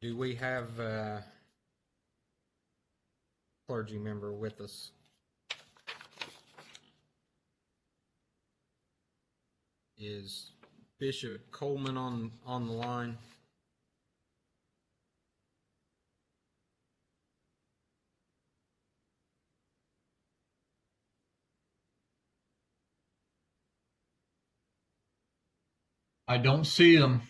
Do we have a clergy member with us? Is Bishop Coleman on the line? I don't see him.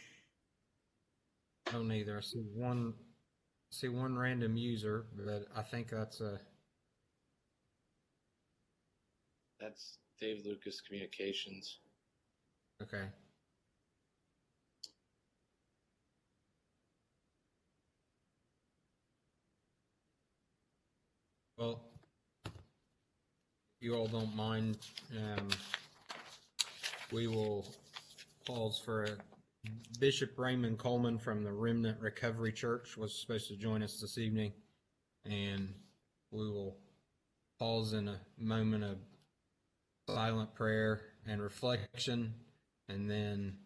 I don't either. I see one random user, but I think that's Dave Lucas Communications. okay. Well, if you all don't mind, we will pause for Bishop Raymond Coleman from the Remnant Recovery Church was supposed to join us this evening, and we will pause in a moment of silent prayer and reflection, and then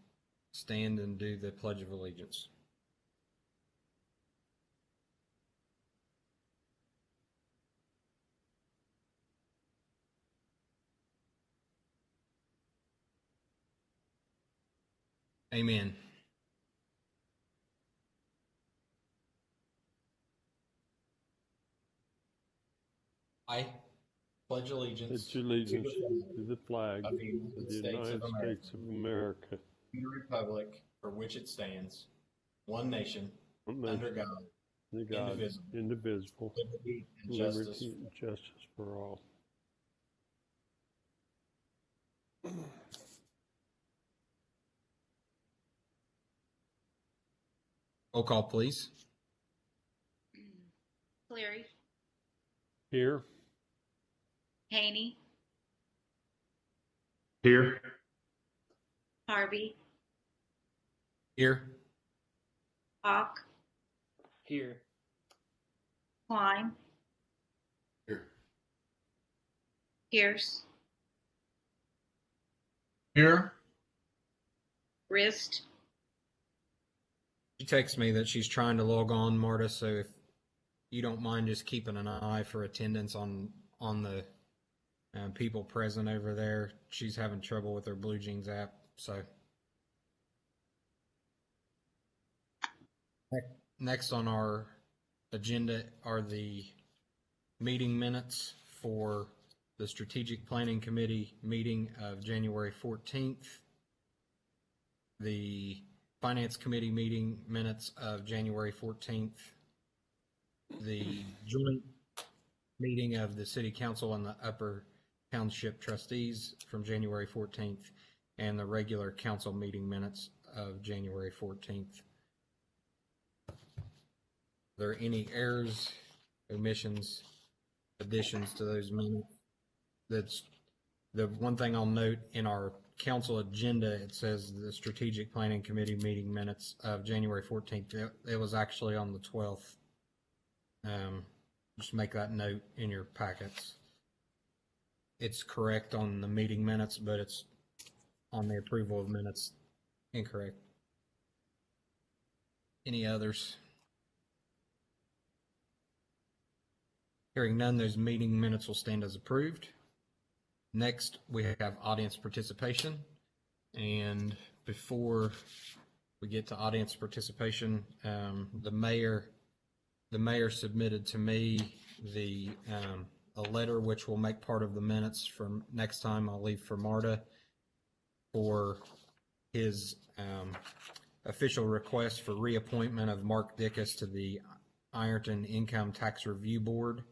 stand and do the Pledge of Allegiance. Amen. I pledge allegiance to the flag of the United States of America, and the republic for which it stands, one nation, under God, indivisible, liberty and justice for all. Roll call, please. Cleary. Here. Haney. Here. Harvey. Here. Hawk. Here. Klein. Here. Pierce. Here. Wrist. She texts me that she's trying to log on, Marta, so if you don't mind just keeping an eye for attendance on the people present over there. She's having trouble with her Blue Jeans app, so. Next on our agenda are the meeting minutes for the Strategic Planning Committee meeting of January 14th, the Finance Committee meeting minutes of January 14th, the joint meeting of the City Council and the Upper Township Trustees from January 14th, and the regular council meeting minutes of January 14th. Are there any errors, omissions, additions to those minutes? That's the one thing I'll note in our council agenda. It says the Strategic Planning Committee meeting minutes of January 14th. It was actually on the 12th. Just make that note in your packets. It's correct on the meeting minutes, but it's on the approval of minutes incorrect. Any others? Hearing none, those meeting minutes will stand as approved. Next, we have audience participation. And before we get to audience participation, the mayor submitted to me a letter which will make part of the minutes from next time. I'll leave for Marta for his official request for reappointment of Mark Dickus to the Ironton Income Tax Review Board,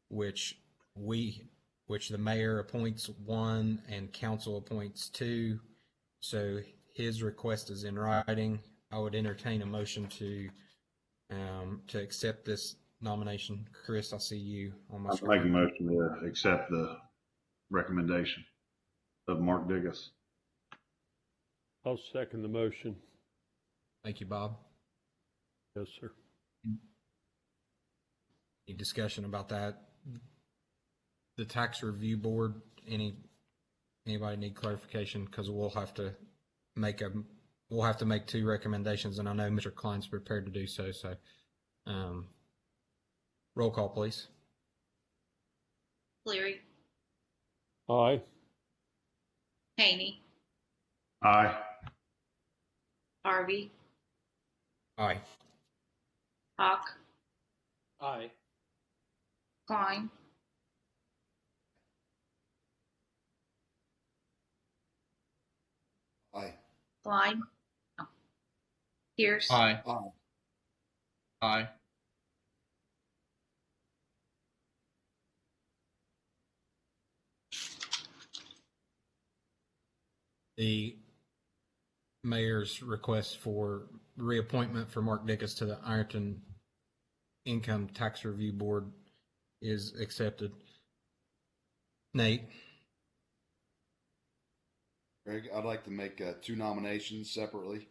which the mayor appoints one and council appoints two. So his request is in writing. I would entertain a motion to accept this nomination. Chris, I see you on my screen. I'll make a motion to accept the recommendation of Mark Dickus. I'll second the motion. Thank you, Bob. Yes, sir. Any discussion about that? The tax review board, anybody need clarification? Because we'll have to make a we'll have to make two recommendations, and I know Mr. Klein's prepared to do so. So, roll call, please. Cleary, Aye. Haney, Aye. Harvey, Aye. Hawk, Aye. Klein, Aye. Klein, Pierce, Aye. Aye. Aye. The mayor's request for reappointment for Mark Dickus to the Ironton Income Tax Review Board is accepted. Nate, Greg, I'd like to make two nominations separately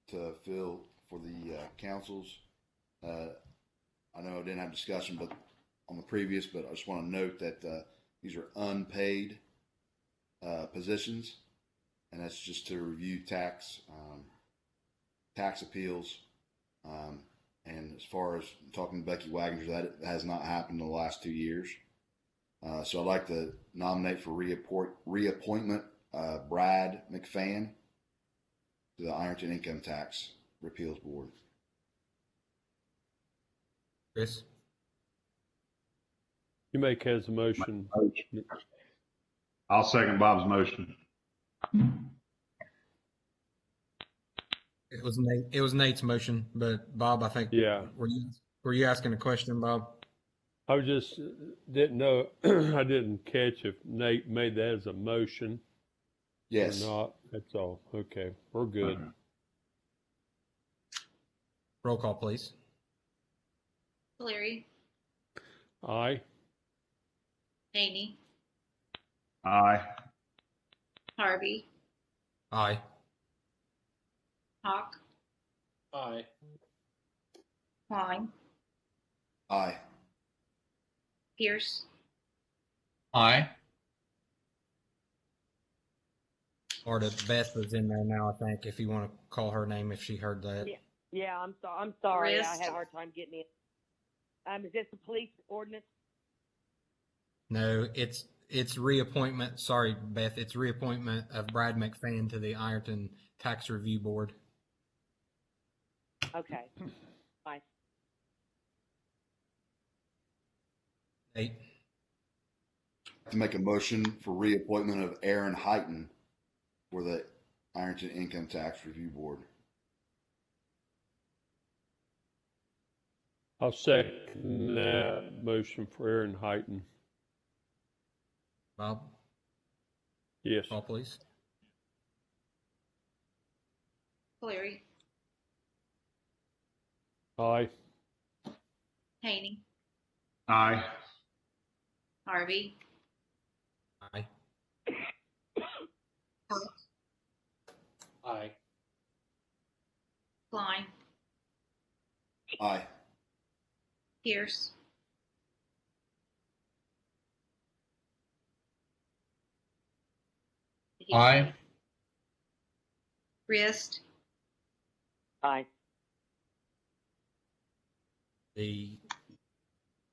to fill for the councils. I know I didn't have discussion, but on the previous, but I just want to note that these are unpaid positions, and that's just to review tax appeals. And as far as talking to Becky Wagner, that has not happened in the last 2 years. So I'd like to nominate for reappointment Brad McFan to the Ironton Income Tax Repeals Board. Chris, You make as a motion. I'll second Bob's motion. it was Nate's motion, but Bob, I think, Yeah. were you asking a question, Bob? I was just, didn't know, I didn't catch if Nate made that as a motion Yes. or not. That's all. Okay, we're good. Okay. Roll call, please. Cleary, Aye. Haney, Aye. Harvey, Aye. Hawk, Aye. Klein, Aye. Pierce, Aye. Or Beth is in there now, I think, if you want to call her name, if she heard that. Yeah. Yeah, I'm sorry. I Wrist. had a hard time getting in. Is this the police ordinance? No, it's reappointment. Sorry, Beth. It's reappointment of Brad McFan to the Ironton Tax Review Board. Okay. Fine. Nate, To make a motion for reappointment of Aaron Heighton for the Ironton Income Tax Review Board. I'll second that motion for Aaron Heighton. Bob, Yes. call please. Cleary, Aye. Haney, Aye. Harvey, Aye. Hawk, Aye. Klein, Aye. Pierce, Aye. Wrist, Aye. The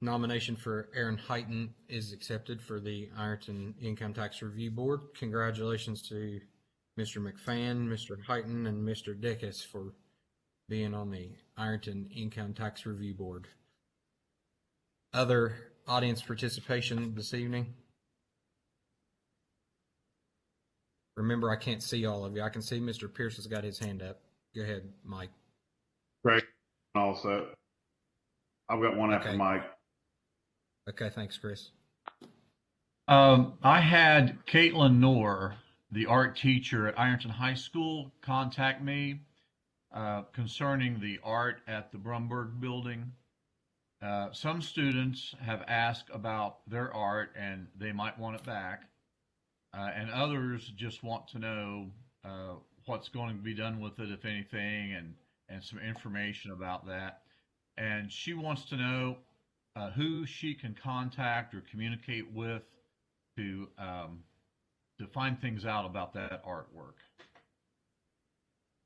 nomination for Aaron Heighton is accepted for the Ironton Income Tax Review Board. Congratulations to Mr. McFan, Mr. Heighton, and Mr. Dickus for being on the Ironton Income Tax Review Board. Other audience participation this evening? Remember, I can't see all of you. I can see Mr. Pierce has got his hand up. Go ahead, Mike. Greg, also. I've got one after Okay. Mike. Okay, thanks, Chris. I had Caitlin Noor, the art teacher at Ironton High School, contact me concerning the art at the Brumberg building. Some students have asked about their art and they might want it back. And others just want to know what's going to be done with it, if anything, and some information about that. And she wants to know who she can contact or communicate with to find things out about that artwork.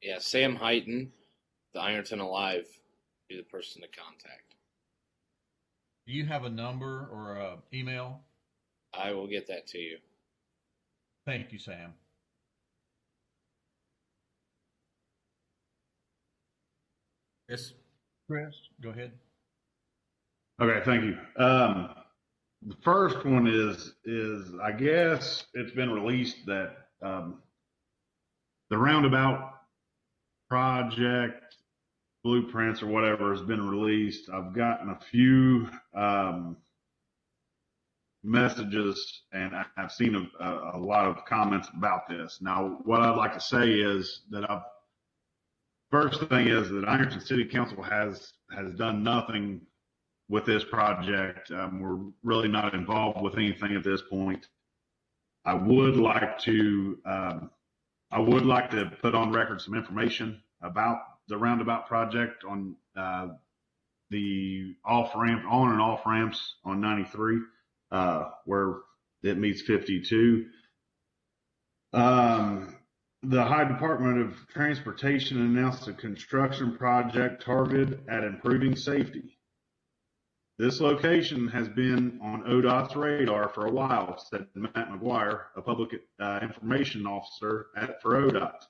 Yeah, Sam Heighton, the Ironton Alive, be the person to contact. Do you have a number or a email? I will get that to you. Thank you, Sam. Chris? Chris, go ahead. Okay, thank you. The first one is I guess it's been released that the roundabout project blueprints or whatever has been released. I've gotten a few messages and I've seen a lot of comments about this. Now, what I'd like to say is that first thing is that Ironton City Council has done nothing with this project. We're really not involved with anything at this point. I would like to put on record some information about the roundabout project on the on and off ramps on 93, where it meets 52. The High Department of Transportation announced a construction project targeted at improving safety. This location has been on ODOT's radar for a while, said Matt McGuire, a public information officer for ODOT.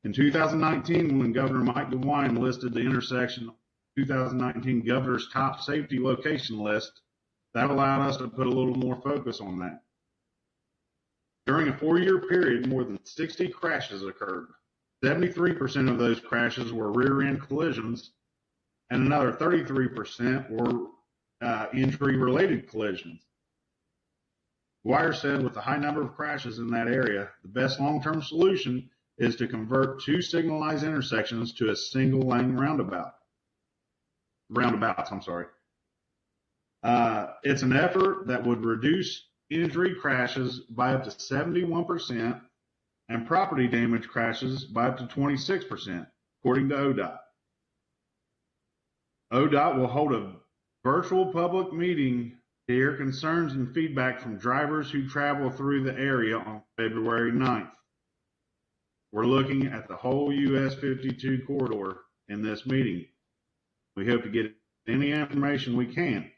In 2019, when Governor Mike DeWine listed the intersection 2019 Governor's top safety location list, that allowed us to put a little more focus on that. During a 4-year period, more than 60 crashes occurred. 73% of those crashes were rear-end collisions, and another 33% were injury-related collisions. Dwyer said with the high number of crashes in that area, the best long-term solution is to convert 2 signalized intersections to a single-lane roundabouts. It's an effort that would reduce injury crashes by up to 71% and property damage crashes by up to 26%, according to ODOT. ODOT will hold a virtual public meeting to hear concerns and feedback from drivers who travel through the area on February 9th. We're looking at the whole US 52 corridor in this meeting. We hope to get any information we can,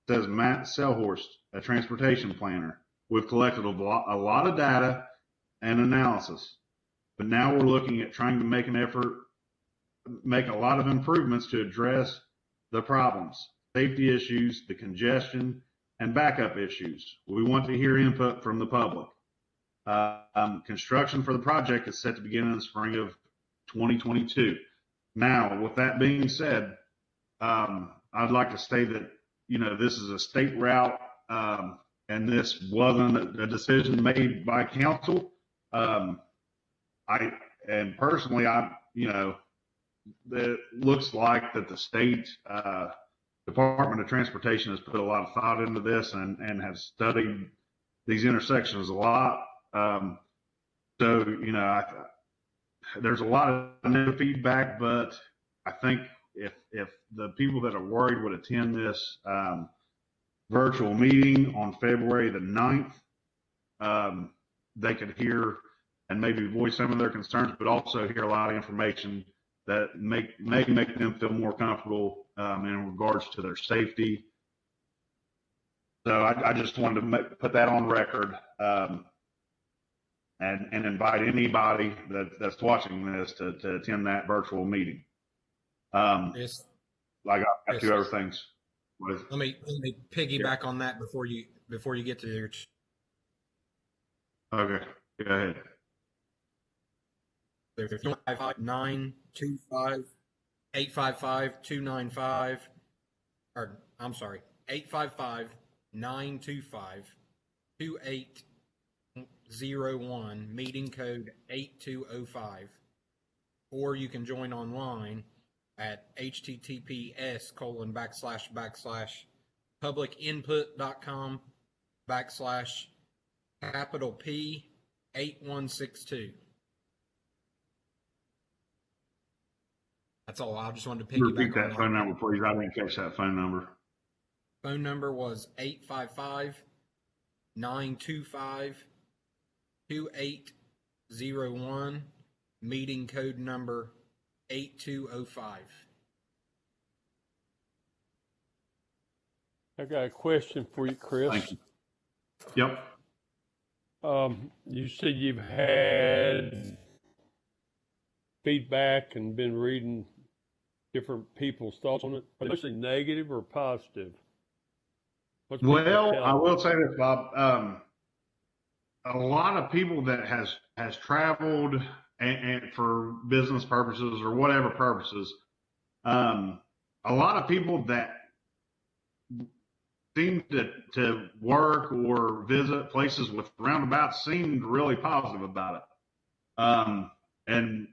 says Matt Selhorst, a transportation planner. We've collected a lot of data and analysis, but now we're looking at trying to make a lot of improvements to address the problems, safety issues, the congestion, and backup issues. We want to hear input from the public. Construction for the project is set to begin in the spring of 2022. Now, with that being said, I'd like to say that, this is a state route, and this wasn't a decision made by council. It looks like that the state Department of Transportation has put a lot of thought into this and has studied these intersections a lot. There's a lot of negative feedback, but I think if the people that are worried would attend this virtual meeting on February the 9th, they could hear and maybe voice some of their concerns, but also hear a lot of information that may make them feel more comfortable in regards to their safety. So I just wanted to put that on record and invite anybody that's watching this to attend that virtual meeting. Yes. I got Yes. 2 other things. Let me piggyback on that before you get to your. Okay, go ahead. 855-925-295, or I'm sorry, 855-925-2801, meeting code 8205, or you can join online at https://publicinput.com/P8162. That's all. I just wanted to piggyback Repeat on that phone number, please. I didn't catch that phone number. Phone number was 855-925-2801, meeting code number 8205. I got a question for you, Chris. Thank you. Yep. You said you've had feedback and been reading different people's thoughts on it. Are they mostly negative or positive? What's people Well, telling I you? will say this, Bob. A lot of people that has traveled and for business purposes or whatever purposes, a lot of people that seem to work or visit places with roundabouts seemed really positive about it. And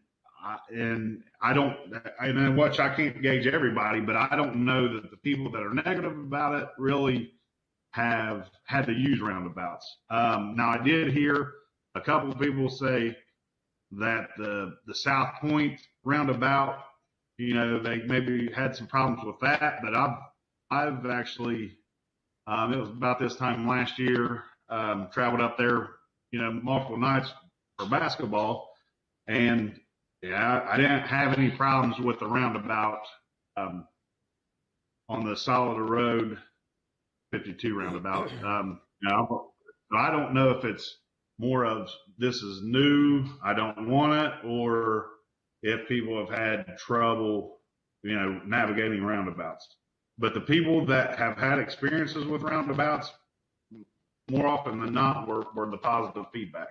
I don't, and which I can't gauge everybody, but I don't know that the people that are negative about it really have had to use roundabouts. Now I did hear a couple of people say that the South Point roundabout, they maybe had some problems with that, but I've actually, it was about this time last year, traveled up there, multiple nights for basketball, and yeah, I didn't have any problems with the roundabout on the Solid Road 52 roundabout. I don't know if it's more of this is new, I don't want it, or if people have had trouble, navigating roundabouts. But the people that have had experiences with roundabouts, more often than not, were the positive feedback.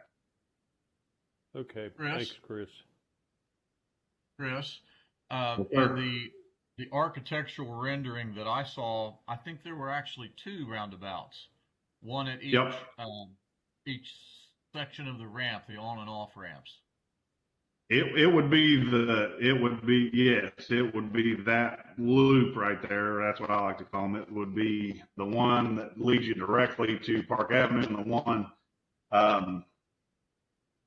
Okay, Chris? thanks, Chris. Chris, Yes, in sir. the architectural rendering that I saw, I think there were actually 2 roundabouts, one at Yep. each section of the ramp, the on and off ramps. It would be yes, it would be that loop right there. That's what I like to call them. It would be the one that leads you directly to Park Avenue, and the one,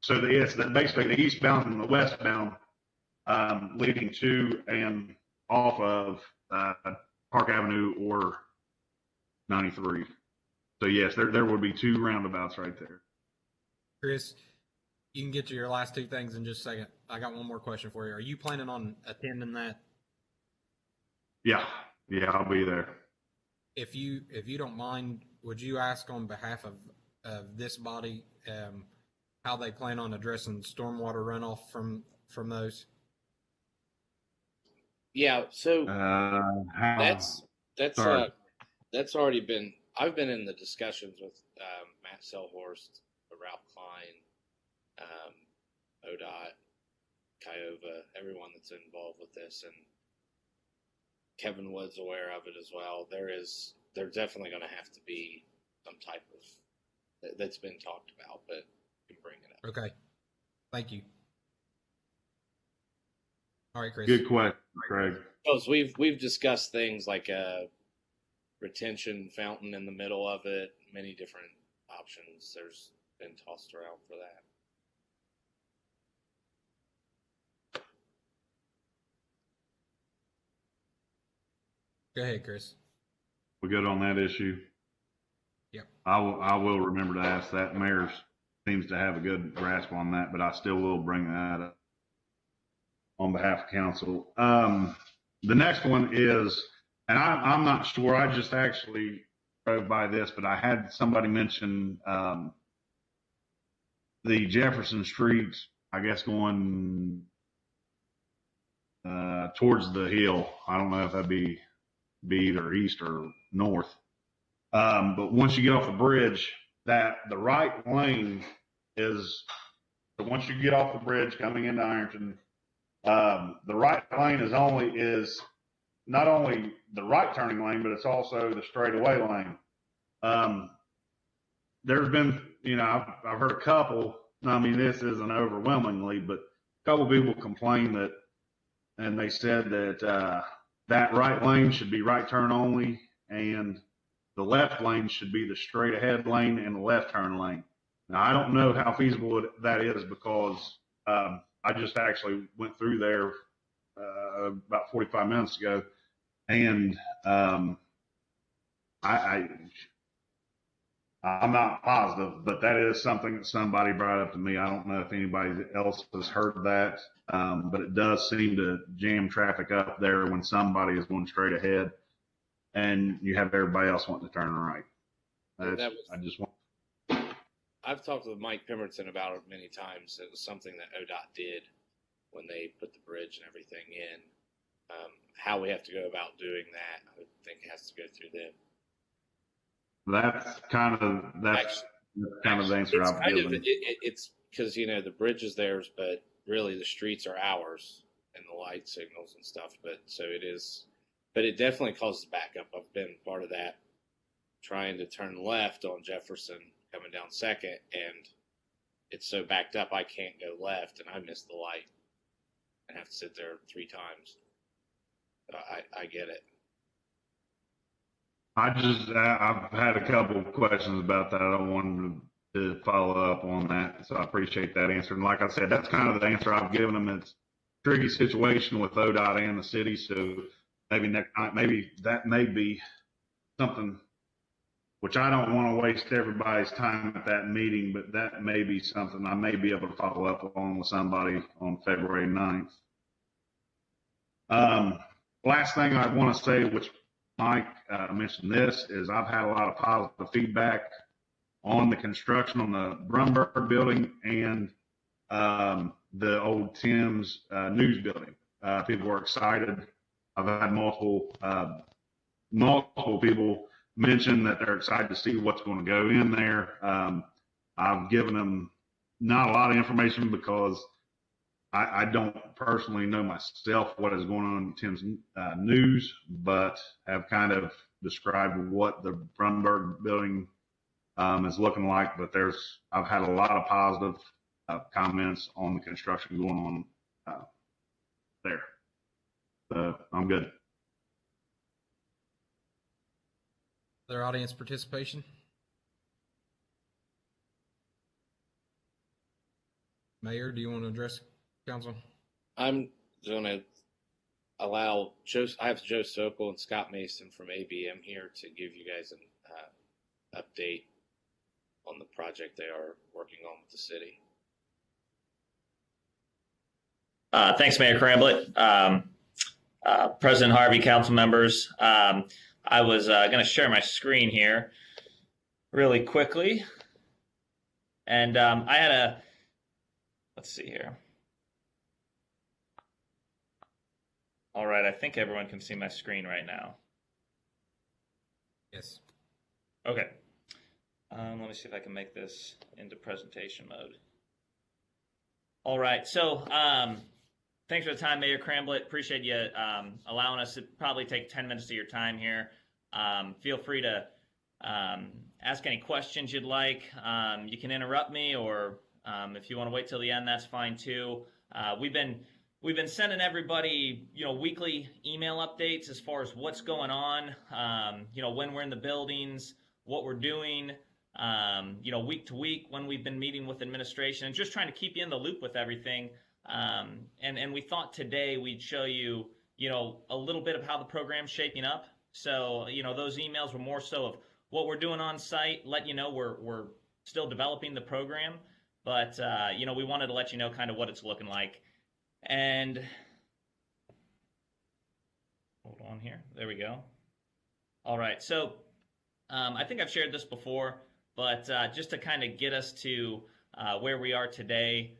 so it's basically the eastbound and the westbound, leading to and off of Park Avenue or 93. So yes, there would be 2 roundabouts right there. Chris, you can get to your last 2 things in just a second. I got one more question for you. Are you planning on attending that? Yeah, I'll be there. If you don't mind, would you ask on behalf of this body how they plan on addressing stormwater runoff from those? Yeah, so that's Sorry. that's already been. I've been in the discussions with Matt Selhorst, Ralph Klein, ODOT, Kiowa, everyone that's involved with this, and Kevin Wood's aware of it as well. There's definitely going to have to be some type of that's been talked about, but you can bring it up. Okay, thank you. All right, Chris. Good question, Craig. Because we've discussed things like a retention fountain in the middle of it, many different options. There's been tossed around for that. Go ahead, Chris. We good on that issue? Yep. I will remember to ask that. Mayor seems to have a good grasp on that, but I still will bring that up on behalf of council. The next one is, and I'm not sure, I just actually drove by this, but I had somebody mention the Jefferson Street, I guess going towards the hill. I don't know if that'd be either east or north. But once you get off the bridge, that the right lane is, so once you get off the bridge coming into Ironton, the right lane is not only the right turning lane, but it's also the straightaway lane. There's been, I've heard a couple, I mean, this isn't overwhelmingly, but a couple people complain that, and they said that that right lane should be right turn only, and the left lane should be the straight ahead lane and the left turn lane. Now, I don't know how feasible that is because I just actually went through there about 45 minutes ago, and I I'm not positive, but that is something that somebody brought up to me. I don't know if anybody else has heard that, but it does seem to jam traffic up there when somebody is going straight ahead and you have everybody else wanting to turn right. I just want. I've talked with Mike Pemberton about it many times. It was something that ODOT did when they put the bridge and everything in. How we have to go about doing that, I would think it has to go through them. That's kind of the answer I've given. It's because the bridge is theirs, but really the streets are ours and the light signals and stuff. But so it is, but it definitely causes backup. I've been part of that, trying to turn left on Jefferson coming down Second, and it's so backed up I can't go left, and I miss the light and have to sit there 3 times. I get it. I've had a couple of questions about that. I wanted to follow up on that, so I appreciate that answer. And like I said, that's kind of the answer I've given them. It's a tricky situation with ODOT and the city, so maybe next time, maybe that may be something which I don't want to waste everybody's time at that meeting, but that may be something I may be able to follow up on with somebody on February 9th. Last thing I want to say, which Mike mentioned this, is I've had a lot of positive feedback on the construction on the Brumberg building and the old Tim's news building. People were excited. I've had multiple people mention that they're excited to see what's going to go in there. I've given them not a lot of information because I don't personally know myself what is going on in Tim's news, but have kind of described what the Brumberg building is looking like. But I've had a lot of positive comments on the construction going on there. So I'm good. Other audience participation? Mayor, do you want to address council? I'm going to allow I have Joe Sokol and Scott Mason from ABM here to give you guys an update on the project they are working on with the city. Thanks, Mayor Cramblett. President Harvey, council members. I was going to share my screen here really quickly. And I had let's see here. All right, I think everyone can see my screen right now. Yes. Okay. Let me see if I can make this into presentation mode. All right, so thanks for the time, Mayor Cramblett. Appreciate you allowing us to probably take 10 minutes of your time here. Feel free to ask any questions you'd like. You can interrupt me, or if you want to wait till the end, that's fine too. We've been sending everybody, weekly email updates as far as what's going on, when we're in the buildings, what we're doing, week to week when we've been meeting with administration, and just trying to keep you in the loop with everything. And we thought today we'd show you, a little bit of how the program's shaping up. So, those emails were more so of what we're doing on site, let you know we're still developing the program, but, we wanted to let you know kind of what it's looking like. And hold on here. There we go. All right. So I think I've shared this before, but just to kind of get us to where we are today,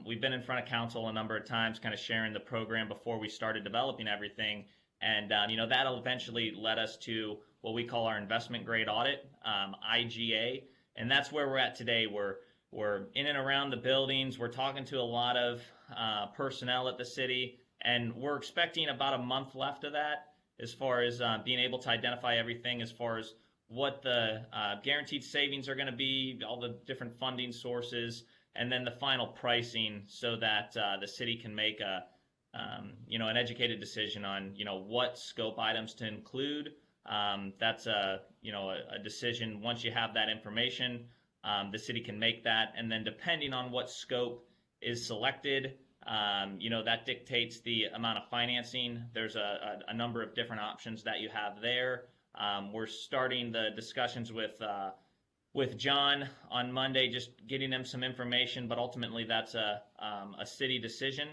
we've been in front of council a number of times, kind of sharing the program before we started developing everything. And, that'll eventually lead us to what we call our investment grade audit, IGA. And that's where we're at today. We're in and around the buildings. We're talking to a lot of personnel at the city, and we're expecting about a month left of that as far as being able to identify everything as far as what the guaranteed savings are going to be, all the different funding sources, and then the final pricing so that the city can make an educated decision on, what scope items to include. That's a decision. Once you have that information, the city can make that. And then depending on what scope is selected, that dictates the amount of financing. There's a number of different options that you have there. We're starting the discussions with with John on Monday, just getting them some information, but ultimately that's a city decision.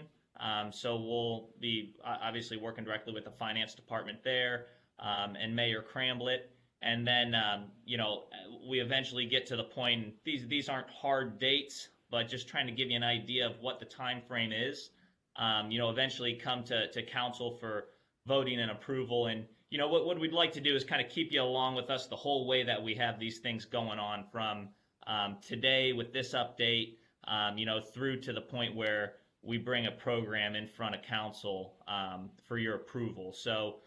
So we'll be obviously working directly with the finance department there, and Mayor Cramblett. And then, we eventually get to the point, these aren't hard dates, but just trying to give you an idea of what the time frame is. Eventually come to council for voting and approval. And, what we'd like to do is kind of keep you along with us the whole way that we have these things going on from today with this update, through to the point where we bring a program in front of council for your approval. So,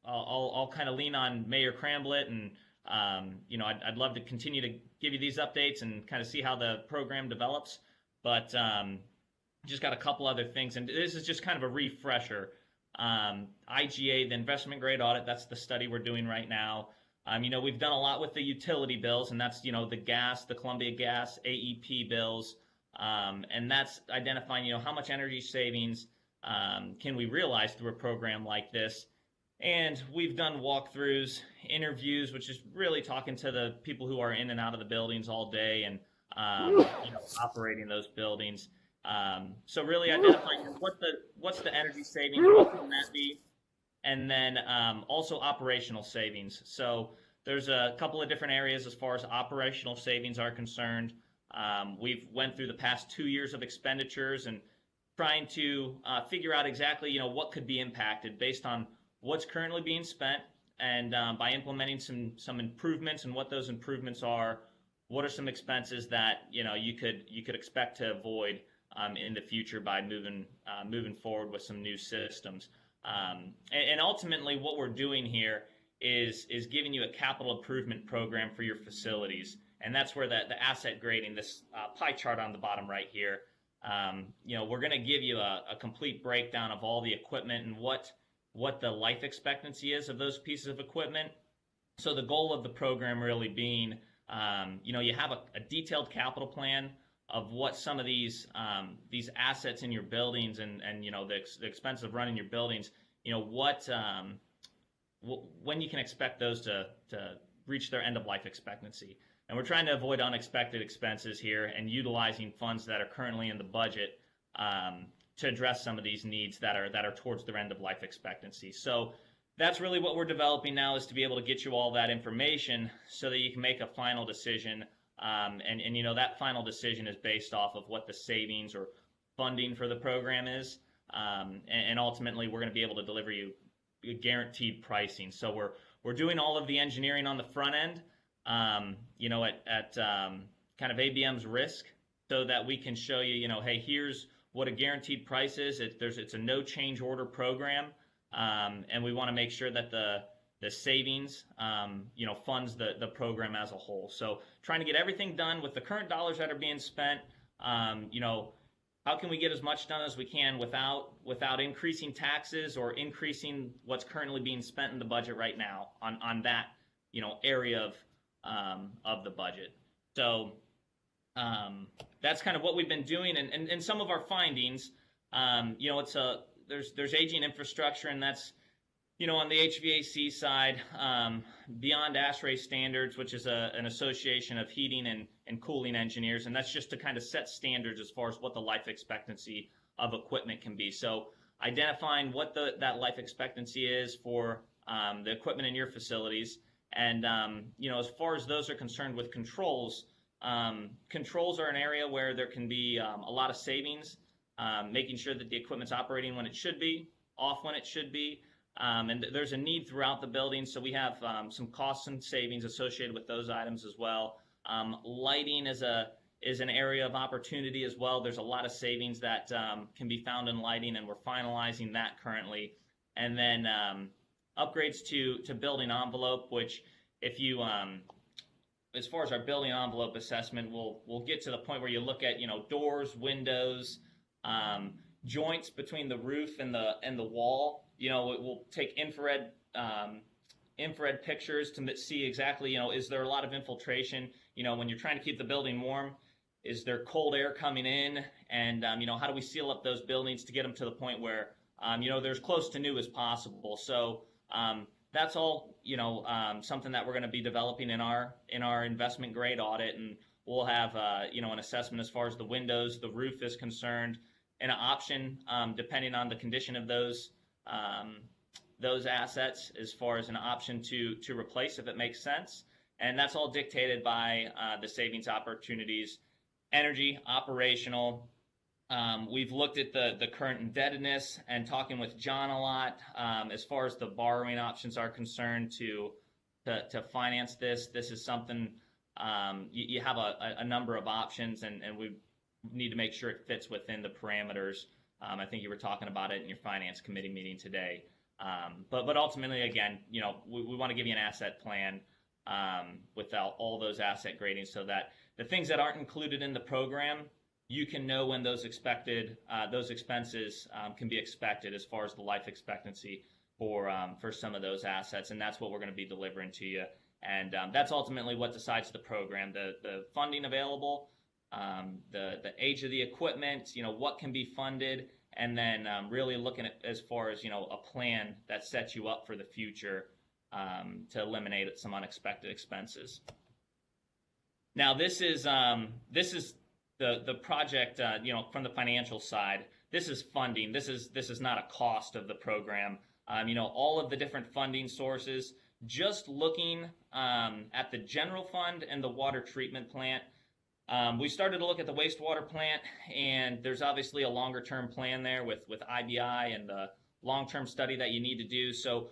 I'll kind of lean on Mayor Cramblett, and I'd love to continue to give you these updates and kind of see how the program develops. But just got a couple other things, and this is just kind of a refresher. IGA, the investment grade audit, that's the study we're doing right now. We've done a lot with the utility bills, and that's the gas, the Columbia Gas, AEP bills, and that's identifying how much energy savings can we realize through a program like this. And we've done walkthroughs, interviews, which is really talking to the people who are in and out of the buildings all day and operating those buildings. So really identifying what's the energy savings, what can that be, and then also operational savings. So there's a couple of different areas as far as operational savings are concerned. We've went through the past 2 years of expenditures and trying to figure out exactly what could be impacted based on what's currently being spent, and by implementing some improvements, and what those improvements are, what are some expenses that you could expect to avoid in the future by moving forward with some new systems. And ultimately, what we're doing here is giving you a capital improvement program for your facilities, and that's where the asset grading, this pie chart on the bottom right here, we're going to give you a complete breakdown of all the equipment and what the life expectancy is of those pieces of equipment. So the goal of the program really being, you have a detailed capital plan of what some of these assets in your buildings and the expense of running your buildings, when you can expect those to reach their end of life expectancy. And we're trying to avoid unexpected expenses here and utilizing funds that are currently in the budget to address some of these needs that are towards their end of life expectancy. So that's really what we're developing now, is to be able to get you all that information so that you can make a final decision. And that final decision is based off of what the savings or funding for the program is. And ultimately, we're going to be able to deliver you guaranteed pricing. So we're doing all of the engineering on the front end, at kind of ABM's risk, so that we can show you, hey, here's what a guaranteed price is. It's a no change order program, and we want to make sure that the savings, funds the program as a whole. So trying to get everything done with the current dollars that are being spent. How can we get as much done as we can without increasing taxes or increasing what's currently being spent in the budget right now on that area of the budget. So that's kind of what we've been doing, and some of our findings. There's aging infrastructure, and that's on the HVAC side, beyond ASHRAE standards, which is an association of heating and cooling engineers, and that's just to kind of set standards as far as what the life expectancy of equipment can be. So identifying what that life expectancy is for the equipment in your facilities, and as far as those are concerned with controls, controls are an area where there can be a lot of savings, making sure that the equipment's operating when it should be, off when it should be. And there's a need throughout the building, so we have some costs and savings associated with those items as well. Lighting is an area of opportunity as well. There's a lot of savings that can be found in lighting, and we're finalizing that currently. And then upgrades to building envelope, which if you as far as our building envelope assessment, we'll get to the point where you look at doors, windows, joints between the roof and the wall. We'll take infrared pictures to see exactly, is there a lot of infiltration? When you're trying to keep the building warm, is there cold air coming in? And, how do we seal up those buildings to get them to the point where, they're as close to new as possible? So that's all, something that we're going to be developing in our investment grade audit, and we'll have, an assessment as far as the windows, the roof is concerned, and an option, depending on the condition of those assets, as far as an option to replace if it makes sense. And that's all dictated by the savings opportunities, energy, operational. We've looked at the current indebtedness and talking with John a lot as far as the borrowing options are concerned to finance this. This is something you have a number of options, and we need to make sure it fits within the parameters. I think you were talking about it in your finance committee meeting today. But ultimately, again, we want to give you an asset plan without all those asset gradings, so that the things that aren't included in the program, you can know when those expenses can be expected as far as the life expectancy for some of those assets, and that's what we're going to be delivering to you. And that's ultimately what decides the program: the funding available, the age of the equipment, what can be funded, and then really looking at as far as a plan that sets you up for the future to eliminate some unexpected expenses. Now, this is the project, from the financial side. This is funding. This is not a cost of the program. All of the different funding sources. Just looking at the general fund and the water treatment plant. We started to look at the wastewater plant, and there's obviously a longer-term plan there with IBI and the long-term study that you need to do. So,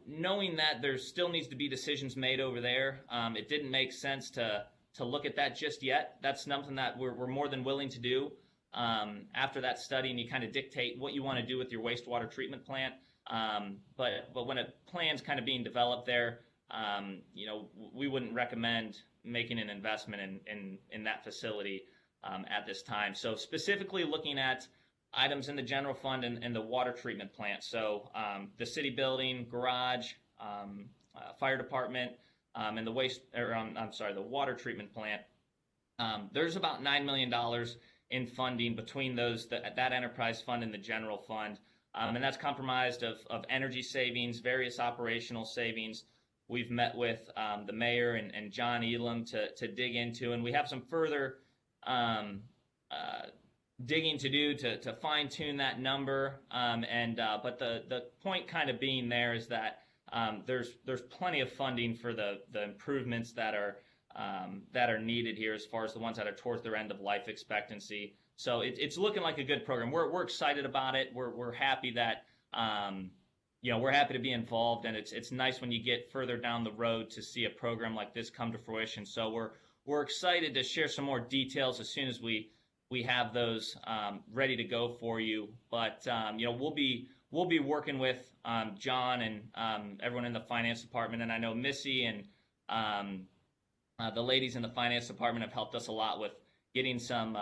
knowing that there still needs to be decisions made over there, it didn't make sense to look at that just yet. That's something that we're more than willing to do after that study, and you kind of dictate what you want to do with your wastewater treatment plant. But when a plan's kind of being developed there, we wouldn't recommend making an investment in that facility at this time. So specifically looking at items in the general fund and the water treatment plant. So the city building, garage, fire department, and the water treatment plant. There's about $9 million in funding between that enterprise fund and the general fund. And that's comprised of energy savings, various operational savings. We've met with the mayor and John Elam to dig into, and we have some further digging to do to fine tune that number. But the point kind of being there is that there's plenty of funding for the improvements that are needed here, as far as the ones that are towards their end of life expectancy. So it's looking like a good program. We're excited about it. We're happy that we're happy to be involved, and it's nice when you get further down the road to see a program like this come to fruition. So we're excited to share some more details as soon as we have those ready to go for you. But we'll be working with John and everyone in the finance department, and I know Missy and the ladies in the finance department have helped us a lot with getting some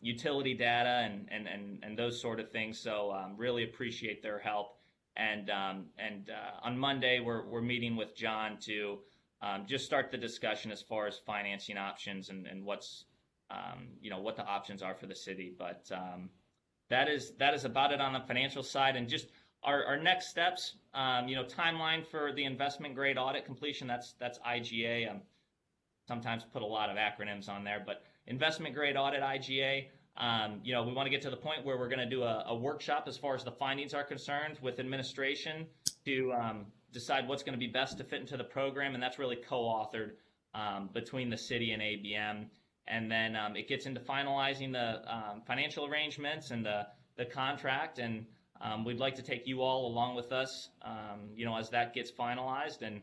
utility data and those sort of things. So really appreciate their help. And on Monday, we're meeting with John to just start the discussion as far as financing options and what's what the options are for the city. But that is about it on the financial side. And just our next steps, timeline for the investment grade audit completion. That's IGA. Sometimes put a lot of acronyms on there, but investment grade audit, IGA. We want to get to the point where we're going to do a workshop as far as the findings are concerned with administration to decide what's going to be best to fit into the program, and that's really co-authored between the city and ABM. And then it gets into finalizing the financial arrangements and the contract, and we'd like to take you all along with us, as that gets finalized, and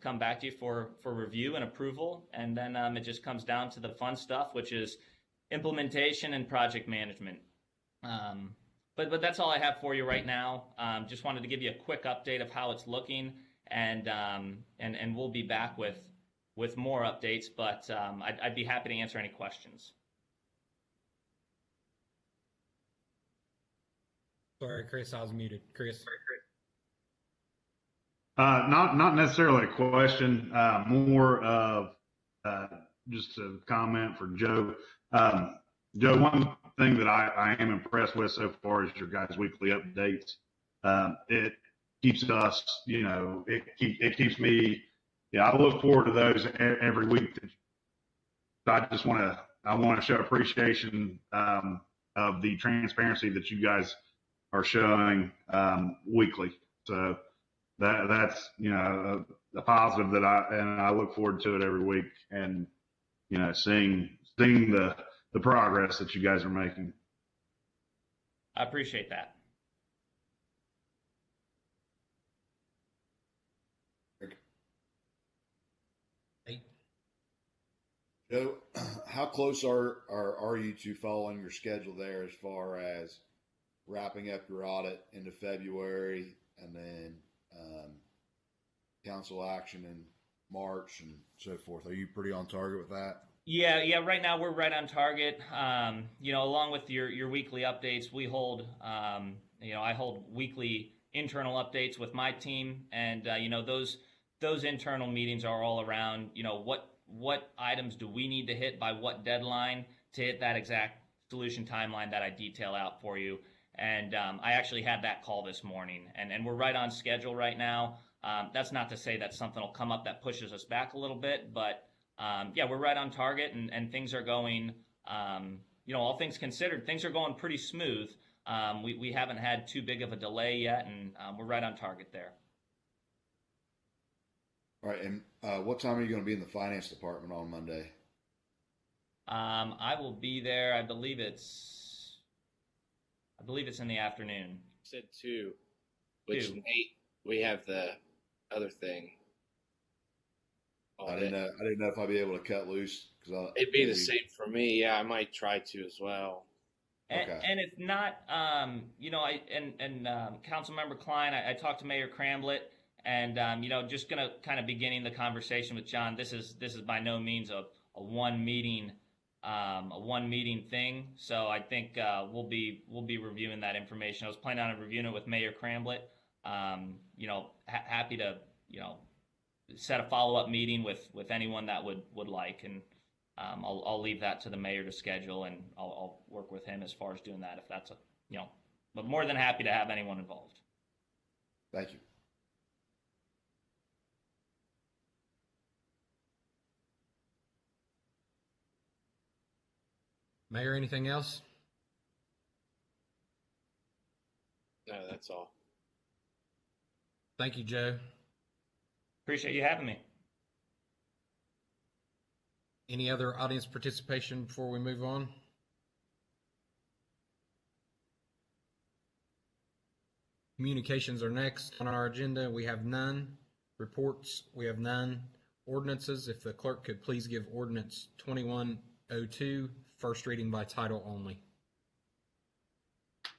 come back to you for review and approval. And then it just comes down to the fun stuff, which is implementation and project management. But that's all I have for you right now. Just wanted to give you a quick update of how it's looking, and we'll be back with more updates. But I'd be happy to answer any questions. Sorry, Chris, I was muted. Chris. Not necessarily a question, more of just a comment for Joe. Joe, one thing that I am impressed with so far is your guys' weekly updates. It keeps us, it keeps me, yeah, I look forward to those every week. I want to show appreciation of the transparency that you guys are showing weekly. So that's a positive that I look forward to it every week, and seeing the progress that you guys are making. I appreciate that. Joe, how close are you to following your schedule there as far as wrapping up your audit into February and then council action in March and so forth? Are you pretty on target with that? Yeah. Right now we're right on target. Along with your weekly updates, we hold, I hold weekly internal updates with my team, and those internal meetings are all around, what items do we need to hit by what deadline to hit that exact solution timeline that I detail out for you. And I actually had that call this morning, and we're right on schedule right now. That's not to say that something will come up that pushes us back a little bit, but we're right on target, and things are going, all things considered, things are going pretty smooth. We haven't had too big of a delay yet, and we're right on target there. All right, and what time are you going to be in the finance department on Monday? I will be there. I believe it's in the afternoon. Said 2, which 2. Nate, we have the other thing. I didn't know if I'd be able to cut loose it'd be the same for me. Yeah, I might try to as well. Okay. And if not, Councilmember Klein, I talked to Mayor Cramblett, and just gonna kind of beginning the conversation with John. This is by no means a one meeting thing. So I think we'll be reviewing that information. I was planning on reviewing it with Mayor Cramblett. Happy to set a follow-up meeting with anyone that would like, and I'll leave that to the mayor to schedule, and I'll work with him as far as doing that if that's but more than happy to have anyone involved. Thank you. Mayor, anything else? No, that's all. Thank you, Joe. Appreciate you having me. Any other audience participation before we move on? Communications are next on our agenda. We have none. Reports, we have none. Ordinances, if the clerk could please give ordinance 2102 first reading by title only.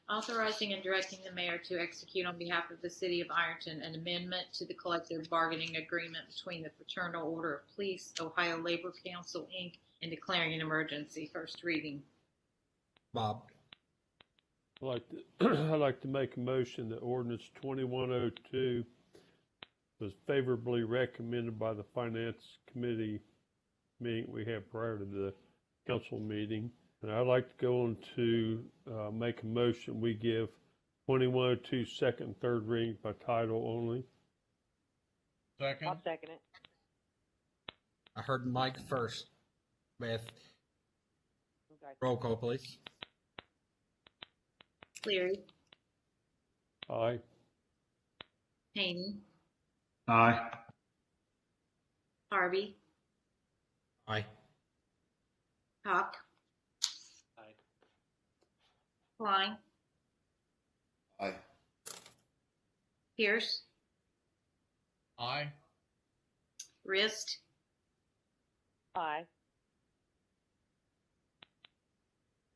Authorizing and directing the mayor to execute on behalf of the city of Ironton an amendment to the collective bargaining agreement between the Fraternal Order of Police, Ohio Labor Council, Inc., and declaring an emergency. First reading. Bob. I'd like to make a motion that ordinance 2102 was favorably recommended by the Finance Committee meeting we had prior to the council meeting. And I'd like to go on to make a motion we give 2102 second and third reading by title only. Second. I'll second it. I heard Mike first. Beth. Okay. Roll call, please. Cleary. Aye. Haney. Aye. Harvey. Aye. Hawk. Aye. Klein. Aye. Pierce. Aye. Rist. Aye.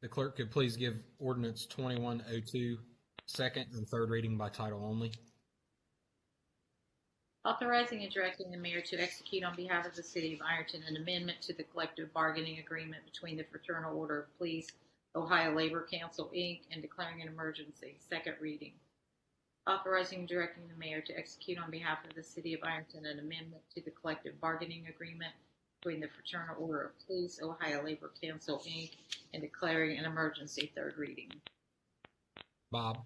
The clerk could please give ordinance 2102 second and third reading by title only. Authorizing and directing the mayor to execute on behalf of the city of Ironton an amendment to the collective bargaining agreement between the Fraternal Order of Police, Ohio Labor Council, Inc., and declaring an emergency. Second reading. Authorizing and directing the mayor to execute on behalf of the city of Ironton an amendment to the collective bargaining agreement between the Fraternal Order of Police, Ohio Labor Council, Inc., and declaring an emergency. Third reading. Bob.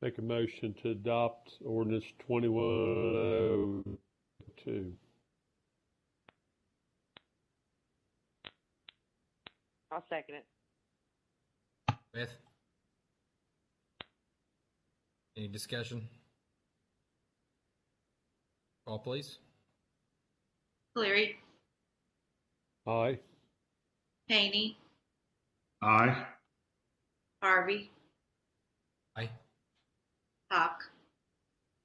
Make a motion to adopt ordinance 2102. I'll second it. Beth? Any discussion? Call, please. Cleary, Aye. Haney, Aye. Harvey, Aye. Hawk,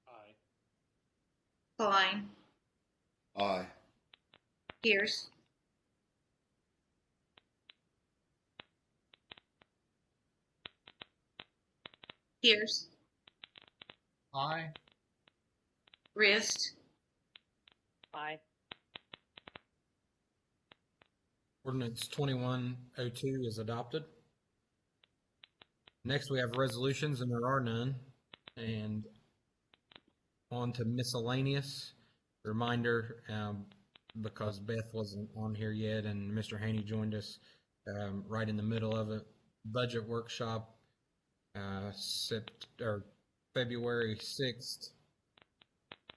Aye. Klein, Aye. Pierce, Pierce, Aye. Rist, Aye. Ordinance 2102 is adopted. Next, we have resolutions, and there are none. And on to miscellaneous. Reminder, because Beth wasn't on here yet and Mr. Haney joined us right in the middle of it, budget workshop, February 6th,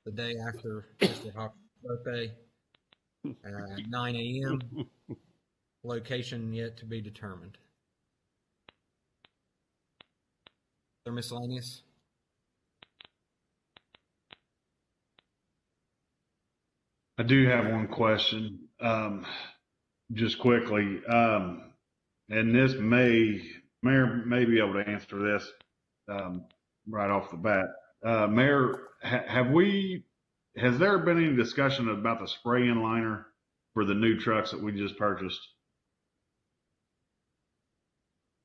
the day after Mr. Hawk's birthday, 9 a.m. Location yet to be determined. They're miscellaneous. I do have one question, just quickly. And this Mayor may be able to answer this, right off the bat. Mayor, has there been any discussion about the spray-in liner for the new trucks that we just purchased?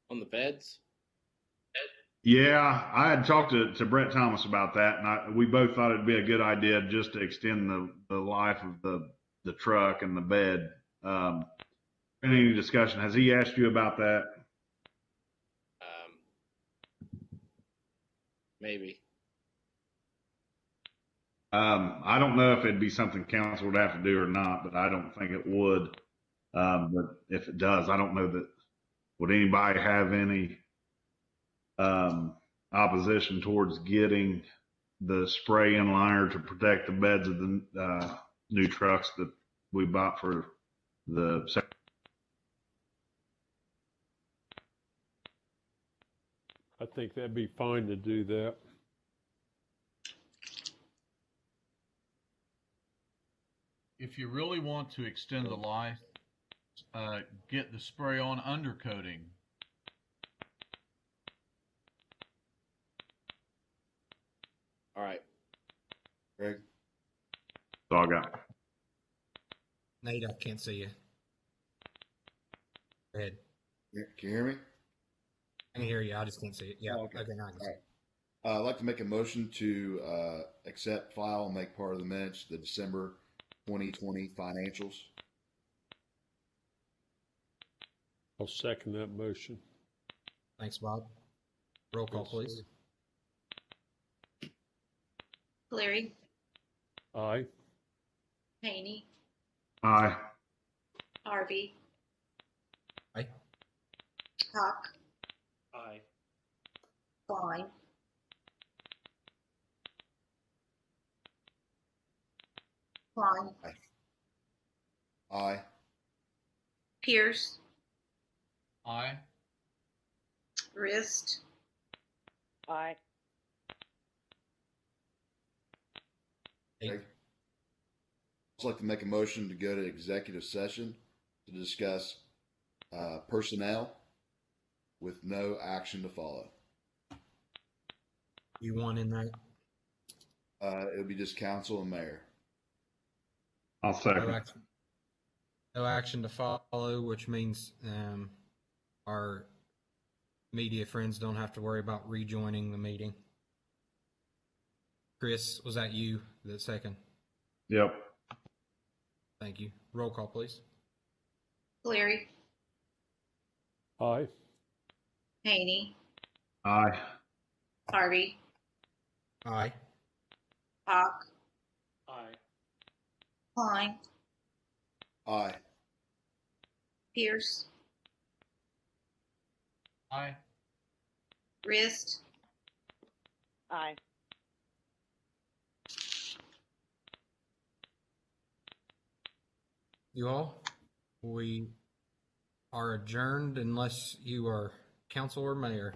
On the beds? Yeah, I had talked to Brett Thomas about that, and we both thought it'd be a good idea just to extend the life of the truck and the bed. Any discussion? Has he asked you about that? Maybe. I don't know if it'd be something council would have to do or not, but I don't think it would. But if it does, I don't know that, would anybody have any opposition towards getting the spray-in liner to protect the beds of the new trucks that we bought for the second? I think that'd be fine to do that. If you really want to extend the life, get the spray-on undercoating. All right. Greg? That's all I got. Nate, I can't see you. Go ahead. Can you hear me? I can hear you. I just can't see it. Yeah. Oh, okay. Okay, now I can see All it. right. I'd like to make a motion to accept, file, and make part of the minutes the December 2020 financials. I'll second that motion. Thanks, Bob. Roll call, Yes, please. sir. Cleary, Aye. Haney, Aye. Harvey, Aye. Hawk, Aye. Klein, Aye. Pierce, Aye. Rist, Aye. Eight. Greg? I'd like to make a motion to go to executive session to discuss personnel with no action to follow. You want in that? It would be just council and mayor. I'll No second. action. No action to follow, which means our media friends don't have to worry about rejoining the meeting. Chris, was that you, the second? Yep. Thank you. Roll call, please. Cleary, Aye. Haney, Aye. Harvey, Aye. Hawk, Aye. Klein, Aye. Pierce, Aye. Rist, Aye. You all, we are adjourned unless you are council or mayor.